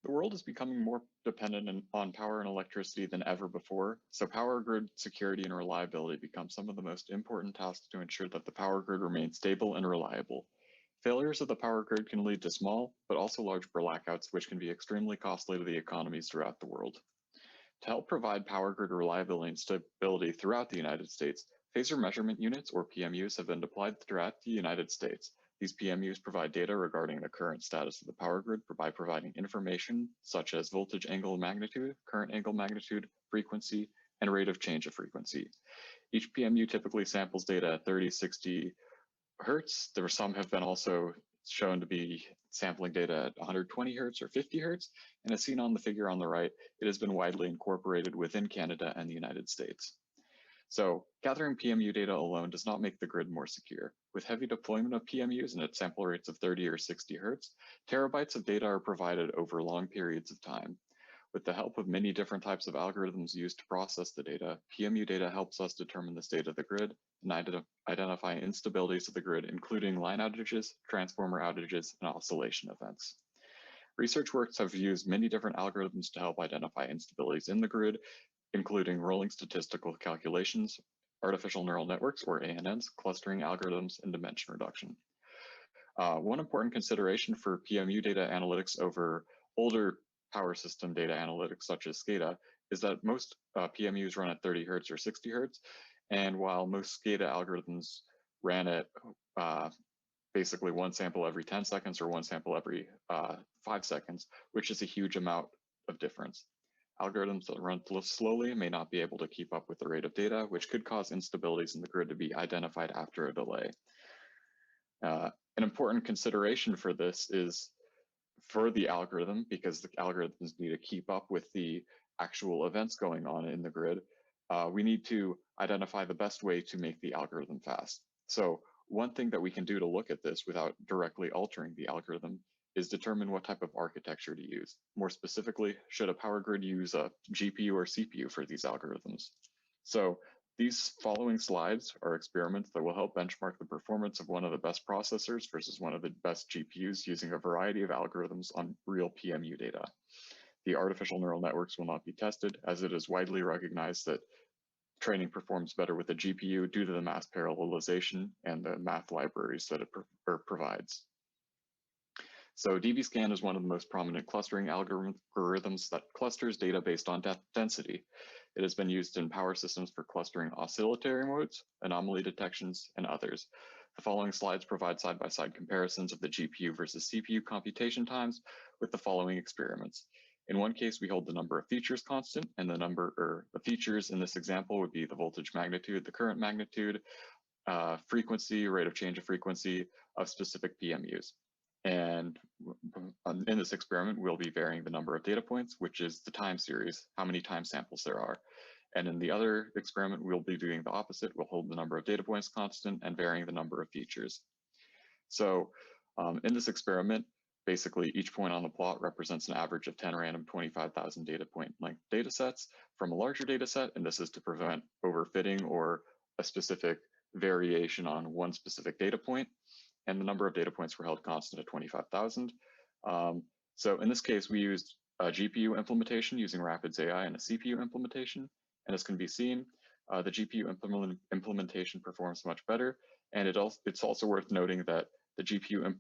The world is becoming more dependent on power and electricity than ever before, so power grid security and reliability become some of the most important tasks to ensure that the power grid remains stable and reliable. Failures of the power grid can lead to small, but also large blackouts, which can be extremely costly to the economies throughout the world. To help provide power grid reliability and stability throughout the United States, Phasor measurement units, or PMUs, have been deployed throughout the United States. These PMUs provide data regarding the current status of the power grid by providing information such as voltage angle magnitude, current angle magnitude, frequency, and rate of change of frequency. Each PMU typically samples data at 30, 60 hertz. Some have been also shown to be sampling data at 120 hertz or 50 hertz. And as seen on the figure on the right, it has been widely incorporated within Canada and the United States. So gathering PMU data alone does not make the grid more secure. With heavy deployment of PMUs and at sample rates of 30 or 60 hertz, terabytes of data are provided over long periods of time. With the help of many different types of algorithms used to process the data, PMU data helps us determine the state of the grid and identify instabilities of the grid, including line outages, transformer outages, and oscillation events. Research works have used many different algorithms to help identify instabilities in the grid, including rolling statistical calculations, artificial neural networks, or ANNs, clustering algorithms, and dimension reduction. One important consideration for PMU data analytics over older power system data analytics, such as SCADA, is that most PMUs run at 30 hertz or 60 hertz. And while most SCADA algorithms ran at basically one sample every 10 seconds or one sample every 5 seconds, which is a huge amount of difference. Algorithms that run slowly may not be able to keep up with the rate of data, which could cause instabilities in the grid to be identified after a delay. An important consideration for this is for the algorithm, because the algorithms need to keep up with the actual events going on in the grid, we need to identify the best way to make the algorithm fast. So one thing that we can do to look at this without directly altering the algorithm is determine what type of architecture to use. More specifically, should a power grid use a GPU or CPU for these algorithms? So these following slides are experiments that will help benchmark the performance of one of the best processors versus one of the best GPUs using a variety of algorithms on real PMU data. The artificial neural networks will not be tested, as it is widely recognized that training performs better with a GPU due to the math parallelization and the math libraries that it provides. So dbScan is one of the most prominent clustering algorithms that clusters data based on density. It has been used in power systems for clustering oscillatory modes, anomaly detections, and others. The following slides provide side-by-side comparisons of the GPU versus CPU computation times with the following experiments. In one case, we hold the number of features constant, and the features in this example would be the voltage magnitude, the current magnitude, frequency, rate of change of frequency of specific PMUs. And in this experiment, we'll be varying the number of data points, which is the time series, how many time samples there are. And in the other experiment, we'll be doing the opposite. We'll hold the number of data points constant and varying the number of features. So in this experiment, basically each point on the plot represents an average of 10 random 25,000 data point length data sets from a larger data set. And this is to prevent overfitting or a specific variation on one specific data point. And the number of data points were held constant at 25,000. So in this case, we used a GPU implementation using Rapids AI and a CPU implementation. And as can be seen, the GPU implementation performs much better. And it's also worth noting that the GPU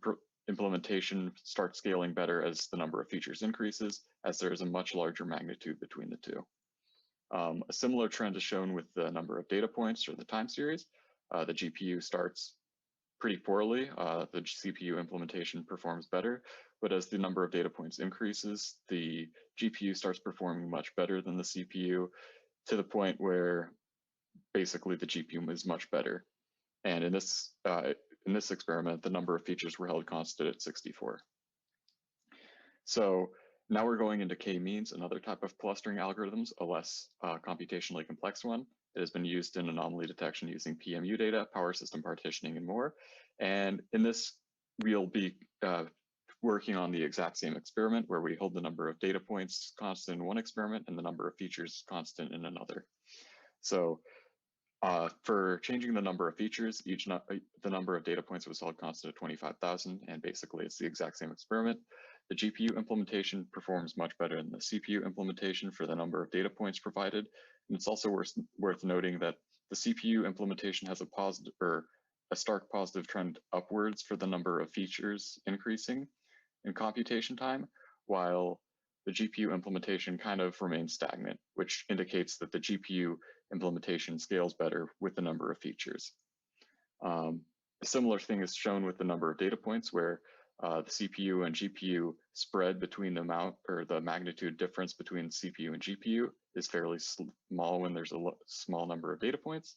implementation starts scaling better as the number of features increases, as there is a much larger magnitude between the two. A similar trend is shown with the number of data points or the time series. The GPU starts pretty poorly. The CPU implementation performs better, but as the number of data points increases, the GPU starts performing much better than the CPU to the point where basically the GPU is much better. And in this experiment, the number of features were held constant at 64. So now we're going into k-means, another type of clustering algorithms, a less computationally complex one. It has been used in anomaly detection using PMU data, power system partitioning, and more. And in this, we'll be working on the exact same experiment where we hold the number of data points constant in one experiment and the number of features constant in another. So for changing the number of features, the number of data points was held constant at 25,000, and basically it's the exact same experiment. the GPU implementation performs much better than the CPU implementation for the number of data points provided. And it's also worth noting that the CPU implementation has a stark positive trend upwards for the number of features increasing in computation time, while the GPU implementation kind of remains stagnant, which indicates that the GPU implementation scales better with the number of features. A similar thing is shown with the number of data points, where the CPU and GPU spread between the amount or the magnitude difference between CPU and GPU is fairly small when there's a small number of data points.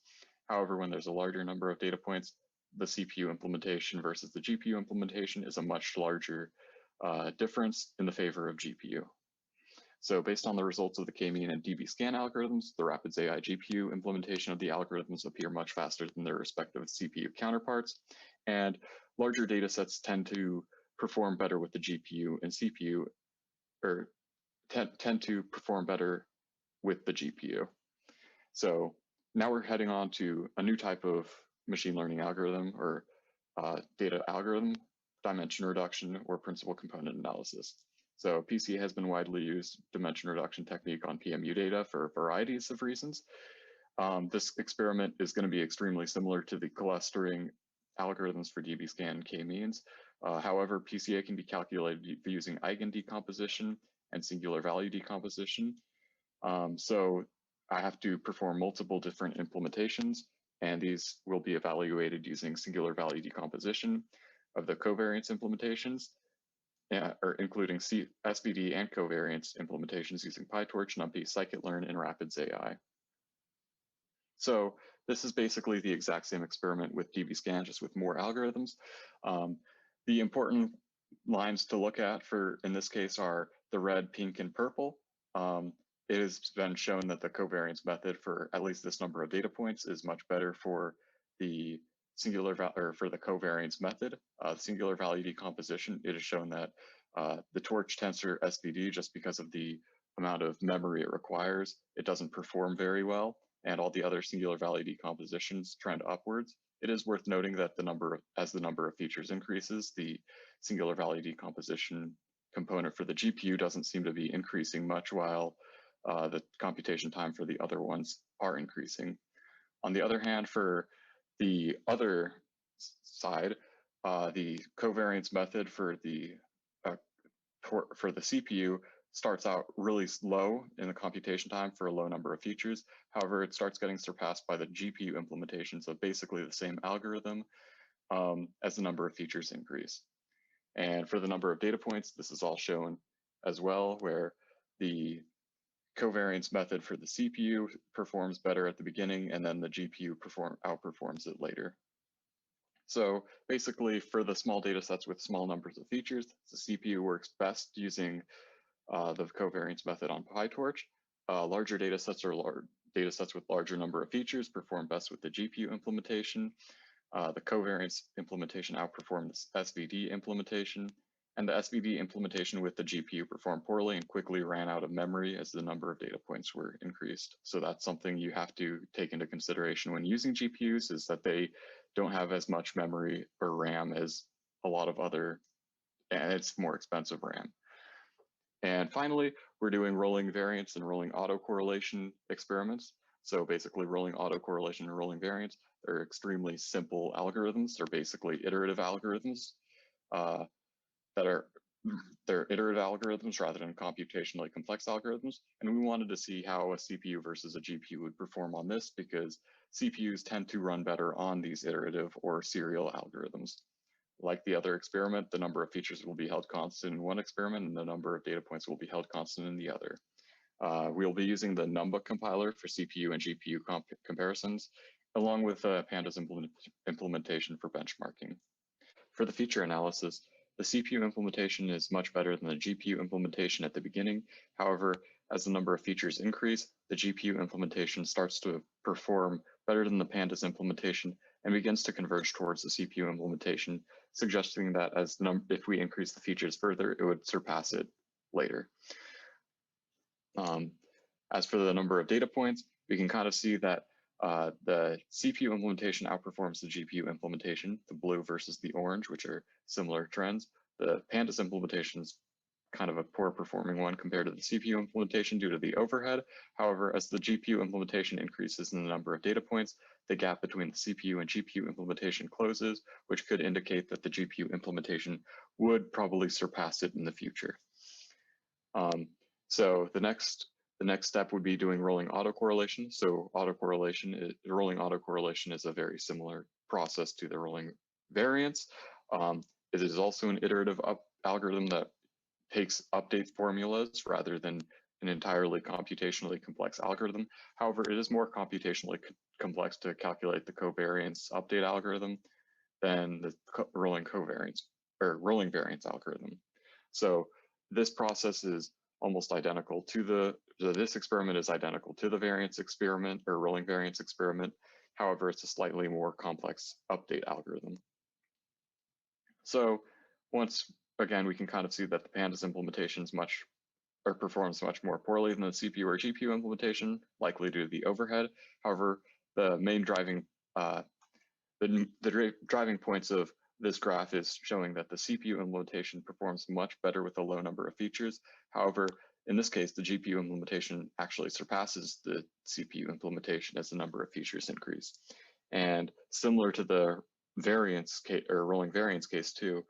However, when there's a larger number of data points, the CPU implementation versus the GPU implementation is a much larger difference in the favor of GPU. So based on the results of the k-mean and dbScan algorithms, the Rapids AI GPU implementation of the algorithms appear much faster than their respective CPU counterparts, and larger data sets tend to perform better with the GPU and CPU, or tend to perform better with the GPU. So now we're heading on to a new type of machine learning algorithm or data algorithm, dimension reduction or principal component analysis. So PCA has been widely used dimension reduction technique on PMU data for varieties of reasons. This experiment is going to be extremely similar to the clustering algorithms for dbScan and k-means. However, PCA can be calculated using eigen decomposition and singular value decomposition. So I have to perform multiple different implementations, and these will be evaluated using singular value decomposition of the covariance implementations, or including SVD and covariance implementations using PyTorch, NumPy, scikit-learn, and Rapids AI. So this is basically the exact same experiment with dbScan, just with more algorithms. The important lines to look at in this case are the red, pink, and purple. It has been shown that the covariance method for at least this number of data points is much better for the for the covariance method. Singular value decomposition, it is shown that the torch tensor SVD, just because of the amount of memory it requires, it doesn't perform very well, and all the other singular value decompositions trend upwards. It is worth noting that as the number of features increases, the singular value decomposition component for the GPU doesn't seem to be increasing much, while the computation time for the other ones are increasing. On the other hand, for the other side, the covariance method for the CPU starts out really low in the computation time for a low number of features. However, it starts getting surpassed by the GPU implementations of basically the same algorithm as the number of features increase. And for the number of data points, this is all shown as well, where the covariance method for the CPU performs better at the beginning, and then the GPU outperforms it later. So basically, for the small data sets with small numbers of features, the CPU works best using the covariance method on PyTorch. Larger data sets or data sets with larger number of features perform best with the GPU implementation. The covariance implementation outperformed the SVD implementation, and the SVD implementation with the GPU performed poorly and quickly ran out of memory as the number of data points were increased. So that's something you have to take into consideration when using GPUs, is that they don't have as much memory or RAM as a lot of other, and it's more expensive RAM. And finally, we're doing rolling variance and rolling autocorrelation experiments. So basically rolling autocorrelation and rolling variance are extremely simple algorithms. They're basically iterative algorithms they're iterative algorithms rather than computationally complex algorithms. And we wanted to see how a CPU versus a GPU would perform on this, because CPUs tend to run better on these iterative or serial algorithms. Like the other experiment, the number of features will be held constant in one experiment and the number of data points will be held constant in the other. We'll be using the Numba compiler for CPU and GPU comparisons, along with Panda's implementation for benchmarking. For the feature analysis, the CPU implementation is much better than the GPU implementation at the beginning. However, as the number of features increase, the GPU implementation starts to perform better than the Pandas implementation and begins to converge towards the CPU implementation, suggesting that if we increase the features further, it would surpass it later. As for the number of data points, we can kind of see that the CPU implementation outperforms the GPU implementation, the blue versus the orange, which are similar trends. The Pandas implementations kind of a poor performing one compared to the CPU implementation due to the overhead. However, as the GPU implementation increases in the number of data points, the gap between the CPU and GPU implementation closes, which could indicate that the GPU implementation would probably surpass it in the future. So the next step would be doing rolling autocorrelation. So rolling autocorrelation is a very similar process to the rolling variance. It is also an iterative algorithm that takes update formulas rather than an entirely computationally complex algorithm. However, it is more computationally complex to calculate the covariance update algorithm than the rolling variance algorithm. So this process is almost identical to this experiment is identical to the variance experiment or rolling variance experiment. However, it's a slightly more complex update algorithm. So once again, we can kind of see that the pandas implementation performs much more poorly than the CPU or GPU implementation, likely due to the overhead. However, the main driving driving points of this graph is showing that the CPU implementation performs much better with a low number of features. However, in this case, the GPU implementation actually surpasses the CPU implementation as the number of features increase. And similar to the variance case or rolling variance case too,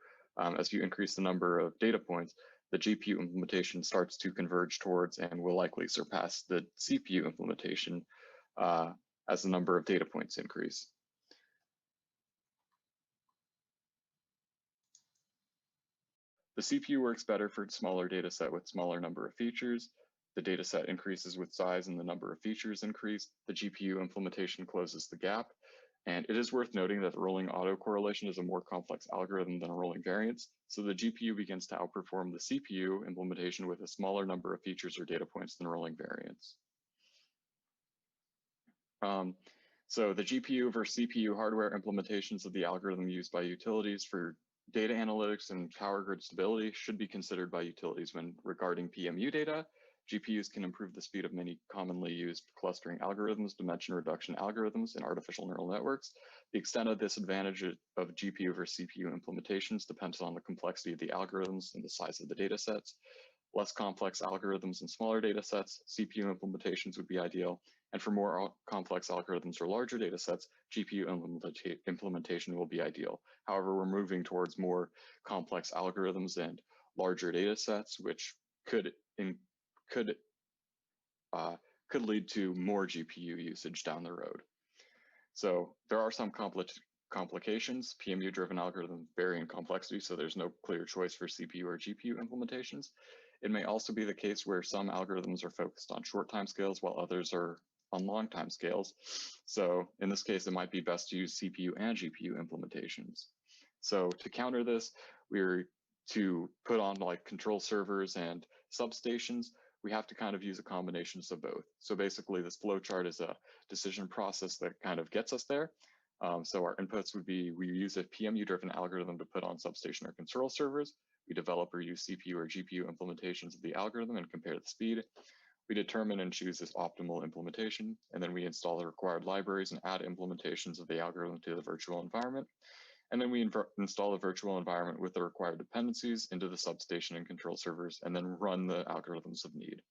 as you increase the number of data points, the GPU implementation starts to converge towards and will likely surpass the CPU implementation as the number of data points increase. The CPU works better for a smaller data set with smaller number of features. The data set increases with size and the number of features increase. The GPU implementation closes the gap. And it is worth noting that the rolling autocorrelation is a more complex algorithm than a rolling variance. So the GPU begins to outperform the CPU implementation with a smaller number of features or data points than rolling variance. So the GPU versus CPU hardware implementations of the algorithm used by utilities for data analytics and power grid stability should be considered by utilities when regarding PMU data. GPUs can improve the speed of many commonly used clustering algorithms, dimension reduction algorithms, and artificial neural networks. The extent of this advantage of GPU versus CPU implementations depends on the complexity of the algorithms and the size of the data sets. Less complex algorithms and smaller data sets, CPU implementations would be ideal. And for more complex algorithms or larger data sets, GPU implementation will be ideal. However, we're moving towards more complex algorithms and larger data sets, which could lead to more GPU usage down the road. So there are some complications. PMU-driven algorithms vary in complexity, so there's no clear choice for CPU or GPU implementations. It may also be the case where some algorithms are focused on short timescales while others are on long timescales. So in this case, it might be best to use CPU and GPU implementations. So to counter this, we're to put on like control servers and substations, we have to kind of use a combination of both. So basically this flowchart is a decision process that kind of gets us there. So our inputs would be, we use a PMU-driven algorithm to put on substation or control servers. We develop or use CPU or GPU implementations of the algorithm and compare the speed. We determine and choose this optimal implementation, and then we install the required libraries and add implementations of the algorithm to the virtual environment. And then we install the virtual environment with the required dependencies into the substation and control servers, and then run the algorithms of need.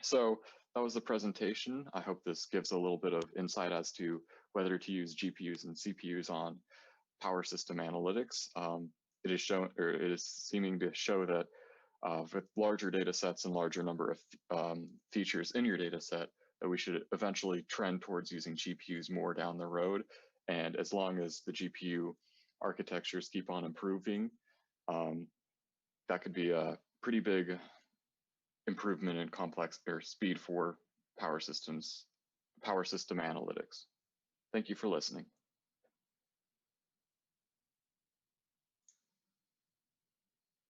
So that was the presentation. I hope this gives a little bit of insight as to whether to use GPUs and CPUs on power system analytics. It is seeming to show that with larger data sets and larger number of features in your data set, that we should eventually trend towards using GPUs more down the road. And as long as the GPU architectures keep on improving, that could be a pretty big improvement in complex or speed for power system analytics. Thank you for listening.